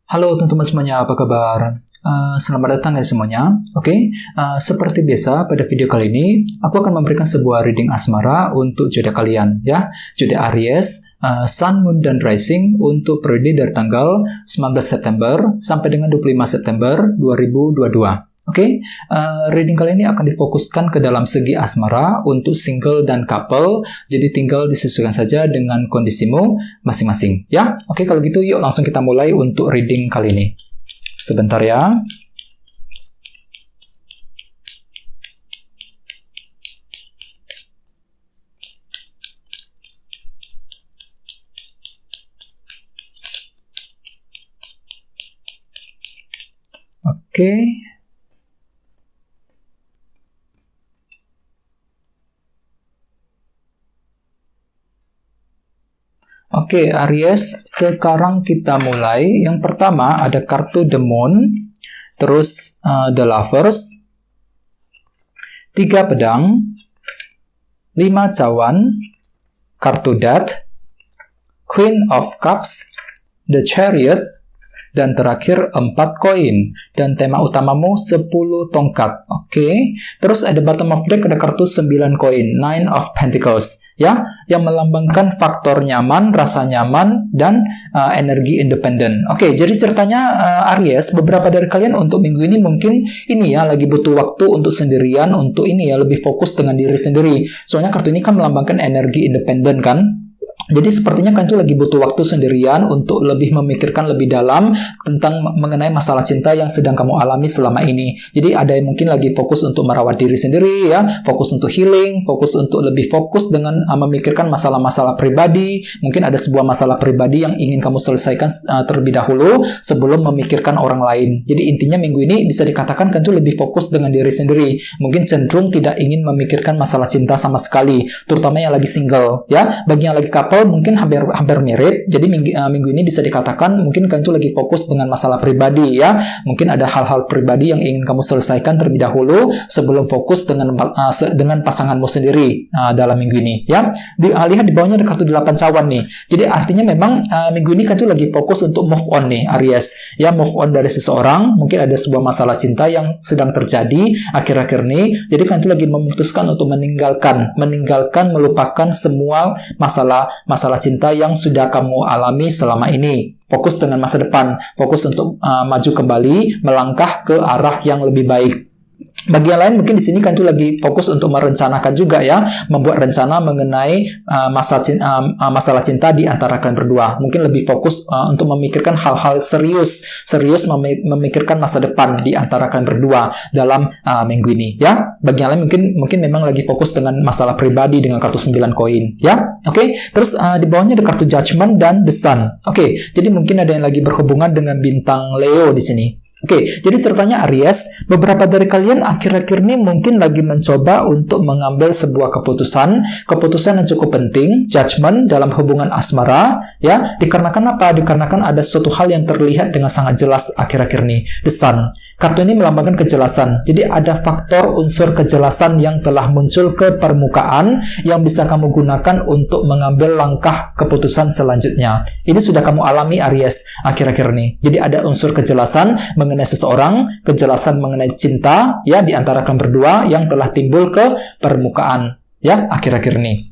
Halo teman-teman semuanya, apa kabar? Selamat datang ya semuanya. Seperti biasa pada video kali ini, aku akan memberikan sebuah reading asmara untuk zodiak kalian ya. Zodiak Aries, Sun, Moon, dan Rising untuk periode dari tanggal 19 September sampai dengan 25 September 2022. Reading kali ini akan difokuskan ke dalam segi asmara untuk single dan couple, jadi tinggal disesuaikan saja dengan kondisimu masing-masing ya. Kalau gitu yuk langsung kita mulai untuk reading kali ini. Sebentar ya. Aries, sekarang kita mulai. Yang pertama ada kartu The Moon, terus The Lovers, 3 pedang, 5 cawan, kartu Death, Queen of Cups, The Chariot, dan terakhir 4 koin. Dan tema utamamu 10 tongkat. Terus ada bottom of deck ada kartu 9 koin, 9 of Pentacles ya, yang melambangkan faktor nyaman, rasa nyaman, dan energi independen. Jadi ceritanya Aries, beberapa dari kalian untuk minggu ini mungkin ini ya lagi butuh waktu untuk sendirian, untuk ini ya lebih fokus dengan diri sendiri. Soalnya kartu ini kan melambangkan energi independen kan. Jadi sepertinya kan itu lagi butuh waktu sendirian untuk lebih memikirkan lebih dalam tentang mengenai masalah cinta yang sedang kamu alami selama ini. Jadi ada yang mungkin lagi fokus untuk merawat diri sendiri ya, fokus untuk healing, fokus untuk lebih fokus dengan memikirkan masalah-masalah pribadi. Mungkin ada sebuah masalah pribadi yang ingin kamu selesaikan terlebih dahulu sebelum memikirkan orang lain. Jadi intinya minggu ini bisa dikatakan kan itu lebih fokus dengan diri sendiri. Mungkin cenderung tidak ingin memikirkan masalah cinta sama sekali, terutama yang lagi single ya. Bagi yang lagi couple mungkin hampir mirip. Jadi minggu ini bisa dikatakan mungkin kalian itu lagi fokus dengan masalah pribadi ya. Mungkin ada hal-hal pribadi yang ingin kamu selesaikan terlebih dahulu sebelum fokus dengan pasanganmu sendiri dalam minggu ini ya. Lihat di bawahnya ada kartu 8 cawan nih. Jadi artinya memang minggu ini kalian itu lagi fokus untuk move on nih Aries ya, move on dari seseorang. Mungkin ada sebuah masalah cinta yang sedang terjadi akhir-akhir ini. Jadi kalian itu lagi memutuskan untuk meninggalkan, melupakan semua masalah cinta yang sudah kamu alami selama ini. Fokus dengan masa depan, fokus untuk maju kembali, melangkah ke arah yang lebih baik. Bagi yang lain mungkin di sini kan itu lagi fokus untuk merencanakan juga ya, membuat rencana mengenai masalah cinta di antara kalian berdua. Mungkin lebih fokus untuk memikirkan hal-hal serius memikirkan masa depan di antara kalian berdua dalam minggu ini ya. Bagi yang lain mungkin memang lagi fokus dengan masalah pribadi dengan kartu 9 koin ya. Terus di bawahnya ada kartu Judgment dan The Sun. Jadi mungkin ada yang lagi berhubungan dengan bintang Leo di sini. Jadi ceritanya Aries, beberapa dari kalian akhir-akhir ini mungkin lagi mencoba untuk mengambil sebuah keputusan yang cukup penting, judgment dalam hubungan asmara, ya. Dikarenakan apa? Dikarenakan ada suatu hal yang terlihat dengan sangat jelas akhir-akhir ini, The Sun. Kartu ini melambangkan kejelasan. Jadi ada faktor unsur kejelasan yang telah muncul ke permukaan yang bisa kamu gunakan untuk mengambil langkah keputusan selanjutnya. Ini sudah kamu alami Aries akhir-akhir ini. Jadi ada unsur kejelasan mengenai seseorang, kejelasan mengenai cinta ya di antara kalian berdua yang telah timbul ke permukaan ya akhir-akhir ini.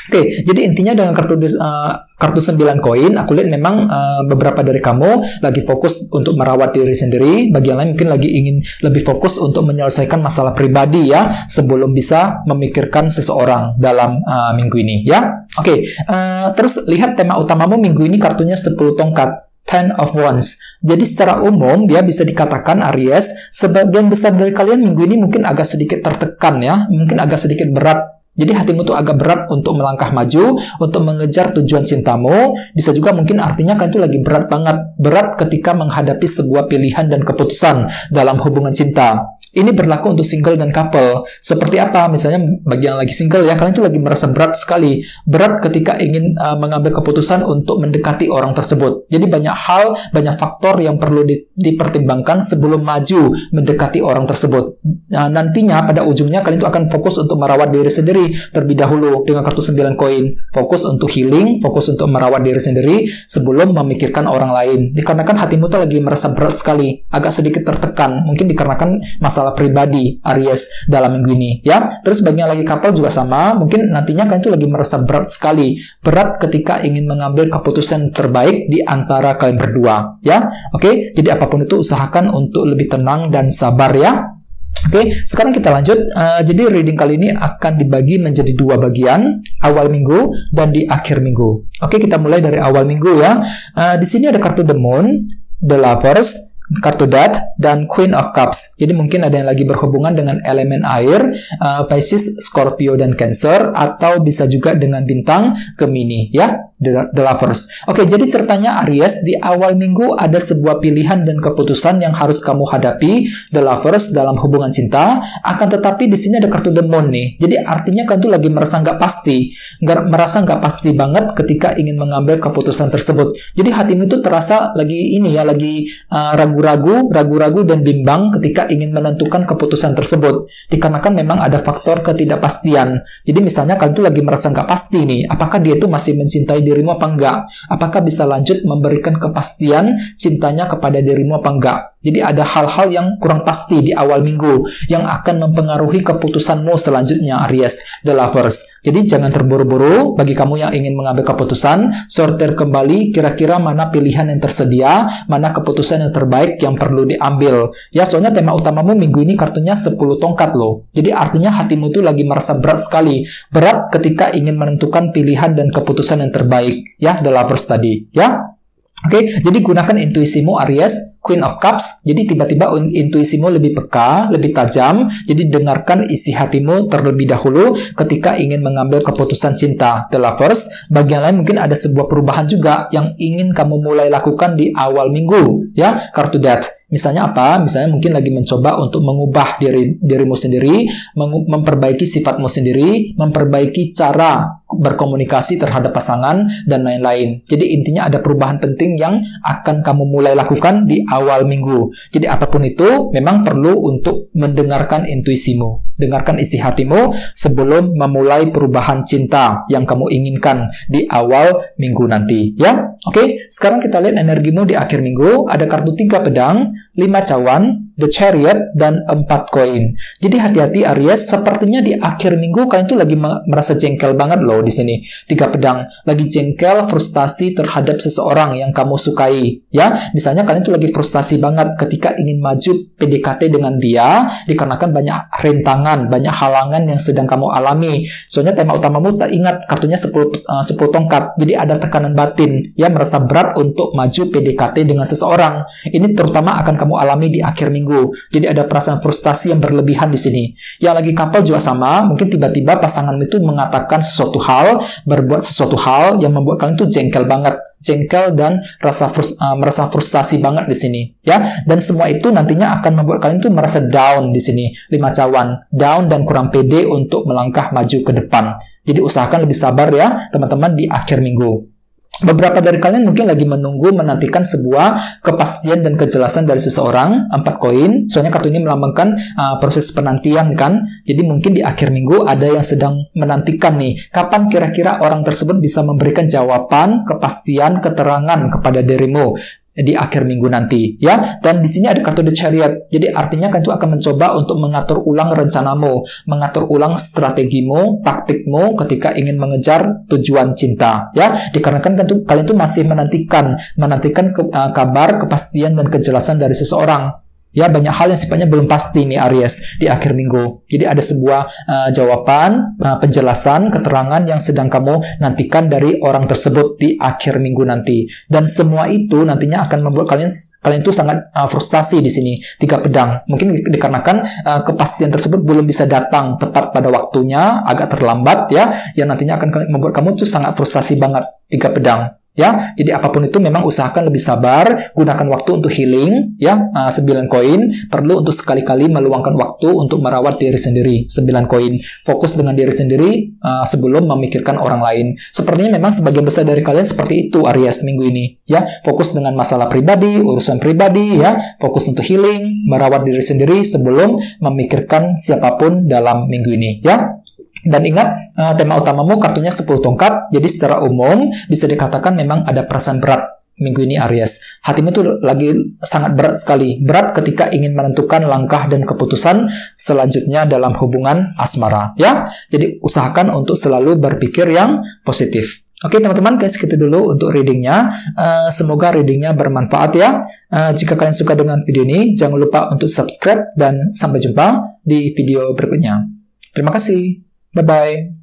Jadi intinya dengan kartu 9 koin, aku lihat memang beberapa dari kamu lagi fokus untuk merawat diri sendiri. Bagi yang lain mungkin lagi ingin lebih fokus untuk menyelesaikan masalah pribadi ya, sebelum bisa memikirkan seseorang dalam minggu ini ya. Terus lihat tema utamamu minggu ini, kartunya 10 tongkat. 10 of Wands. Jadi secara umum dia bisa dikatakan Aries, sebagian besar dari kalian minggu ini mungkin agak sedikit tertekan ya, mungkin agak sedikit berat. Jadi hatimu tuh agak berat untuk melangkah maju, untuk mengejar tujuan cintamu. Bisa juga mungkin artinya kalian tuh lagi berat banget, berat ketika menghadapi sebuah pilihan dan keputusan dalam hubungan cinta. Ini berlaku untuk single dan couple. Seperti apa? Misalnya bagi yang lagi single ya, kalian itu lagi merasa berat sekali. Berat ketika ingin mengambil keputusan untuk mendekati orang tersebut. Jadi banyak hal, banyak faktor yang perlu dipertimbangkan sebelum maju mendekati orang tersebut. Nantinya pada ujungnya kalian itu akan fokus untuk merawat diri sendiri terlebih dahulu dengan kartu 9 koin. Fokus untuk healing, fokus untuk merawat diri sendiri sebelum memikirkan orang lain. Dikarenakan hatimu tuh lagi merasa berat sekali, agak sedikit tertekan. Mungkin dikarenakan masalah pribadi Aries dalam minggu ini ya. Terus bagi yang lagi couple juga sama, mungkin nantinya kalian itu lagi merasa berat sekali, berat ketika ingin mengambil keputusan terbaik di antara kalian berdua ya. Oke, jadi apapun itu usahakan untuk lebih tenang dan sabar ya. Oke, sekarang kita lanjut. Jadi reading kali ini akan dibagi menjadi 2 bagian, awal minggu dan di akhir minggu. Oke, kita mulai dari awal minggu ya. Di sini ada kartu The Moon, The Lovers, kartu Death, dan Queen of Cups. Jadi mungkin ada yang lagi berhubungan dengan elemen air, Pisces, Scorpio, dan Cancer, atau bisa juga dengan bintang Gemini, ya, The Lovers. Oke, jadi ceritanya Aries, di awal minggu ada sebuah pilihan dan keputusan yang harus kamu hadapi, The Lovers, dalam hubungan cinta. Akan tetapi di sini ada kartu The Moon nih. Jadi artinya kan tuh lagi merasa nggak pasti banget ketika ingin mengambil keputusan tersebut. Jadi hatimu itu terasa lagi ragu-ragu dan bimbang ketika ingin menentukan keputusan tersebut. Dikarenakan memang ada faktor ketidakpastian. Jadi misalnya kalian tuh lagi merasa nggak pasti nih, apakah dia tuh masih mencintai dirimu apa enggak? Apakah bisa lanjut memberikan kepastian cintanya kepada dirimu apa enggak? Jadi ada hal-hal yang kurang pasti di awal minggu yang akan mempengaruhi keputusanmu selanjutnya, Aries, The Lovers. Jadi jangan terburu-buru. Bagi kamu yang ingin mengambil keputusan, sortir kembali kira-kira mana pilihan yang tersedia, mana keputusan yang terbaik yang perlu diambil. Ya, soalnya tema utamamu minggu ini kartunya 10 tongkat loh. Jadi artinya hatimu itu lagi merasa berat sekali. Berat ketika ingin menentukan pilihan dan keputusan yang terbaik. Ya, The Lovers tadi. Ya. Oke, jadi gunakan intuisimu Aries, Queen of Cups. Jadi tiba-tiba intuisimu lebih peka, lebih tajam. Jadi dengarkan isi hatimu terlebih dahulu ketika ingin mengambil keputusan cinta, The Lovers. Bagian lain mungkin ada sebuah perubahan juga yang ingin kamu mulai lakukan di awal minggu, ya, kartu Death. Misalnya apa? Misalnya mungkin lagi mencoba untuk mengubah dirimu sendiri, memperbaiki sifatmu sendiri, memperbaiki cara berkomunikasi terhadap pasangan, dan lain-lain. Jadi intinya ada perubahan penting yang akan kamu mulai lakukan di awal minggu. Jadi apapun itu memang perlu untuk mendengarkan intuisimu. Dengarkan isi hatimu sebelum memulai perubahan cinta yang kamu inginkan di awal minggu nanti. Ya, oke. Sekarang kita lihat energimu di akhir minggu. Ada kartu 3 pedang, 5 cawan, The Chariot, dan 4 koin. Jadi hati-hati Aries, sepertinya di akhir minggu kalian tuh lagi merasa jengkel banget loh di sini. 3 pedang, lagi jengkel, frustasi terhadap seseorang yang kamu sukai. Ya, misalnya kalian tuh lagi frustasi banget ketika ingin maju PDKT dengan dia, dikarenakan banyak rintangan, banyak halangan yang sedang kamu alami. Soalnya tema utamamu tak ingat kartunya 10 tongkat. Jadi ada tekanan batin, ya, merasa berat untuk maju PDKT dengan seseorang. Ini terutama akan kamu alami di akhir minggu. Jadi ada perasaan frustasi yang berlebihan di sini. Yang lagi couple juga sama, mungkin tiba-tiba pasangan itu mengatakan sesuatu hal, berbuat sesuatu hal yang membuat kalian tuh jengkel banget. Jengkel dan merasa frustasi banget di sini, ya. Dan semua itu nantinya akan membuat kalian tuh merasa down di sini. 5 cawan, down dan kurang pede untuk melangkah maju ke depan. Jadi usahakan lebih sabar ya, teman-teman, di akhir minggu. Beberapa dari kalian mungkin lagi menantikan sebuah kepastian dan kejelasan dari seseorang, 4 koin. Soalnya kartu ini melambangkan proses penantian kan. Jadi mungkin di akhir minggu ada yang sedang menantikan nih, kapan kira-kira orang tersebut bisa memberikan jawaban, kepastian, keterangan kepada dirimu di akhir minggu nanti, ya. Dan di sini ada kartu The Chariot. Jadi artinya kan itu akan mencoba untuk mengatur ulang rencanamu, mengatur ulang strategimu, taktikmu ketika ingin mengejar tujuan cinta, ya. Dikarenakan kan kalian tuh masih menantikan kabar, kepastian, dan kejelasan dari seseorang. Ya, banyak hal yang sifatnya belum pasti nih Aries di akhir minggu. Jadi ada sebuah jawaban, penjelasan, keterangan yang sedang kamu nantikan dari orang tersebut di akhir minggu nanti. Dan semua itu nantinya akan membuat kalian itu sangat frustasi di sini. 3 pedang. Mungkin dikarenakan kepastian tersebut belum bisa datang tepat pada waktunya, agak terlambat ya. Yang nantinya akan membuat kamu tuh sangat frustasi banget. 3 pedang. ya. Jadi apapun itu memang usahakan lebih sabar, gunakan waktu untuk healing, ya. 9 koin, perlu untuk sekali-kali meluangkan waktu untuk merawat diri sendiri. 9 koin, fokus dengan diri sendiri sebelum memikirkan orang lain. Sepertinya memang sebagian besar dari kalian seperti itu Aries minggu ini, ya. Fokus dengan masalah pribadi, urusan pribadi, ya. Fokus untuk healing, merawat diri sendiri sebelum memikirkan siapapun dalam minggu ini, ya. Dan ingat, tema utamamu kartunya 10 tongkat, jadi secara umum bisa dikatakan memang ada perasaan berat minggu ini Aries. Hatimu tuh lagi sangat berat sekali. Berat ketika ingin menentukan langkah dan keputusan selanjutnya dalam hubungan asmara, ya. Jadi usahakan untuk selalu berpikir yang positif. Oke teman-teman, guys, segitu dulu untuk readingnya. Semoga readingnya bermanfaat ya. Jika kalian suka dengan video ini, jangan lupa untuk subscribe dan sampai jumpa di video berikutnya. Terima kasih. Bye-bye.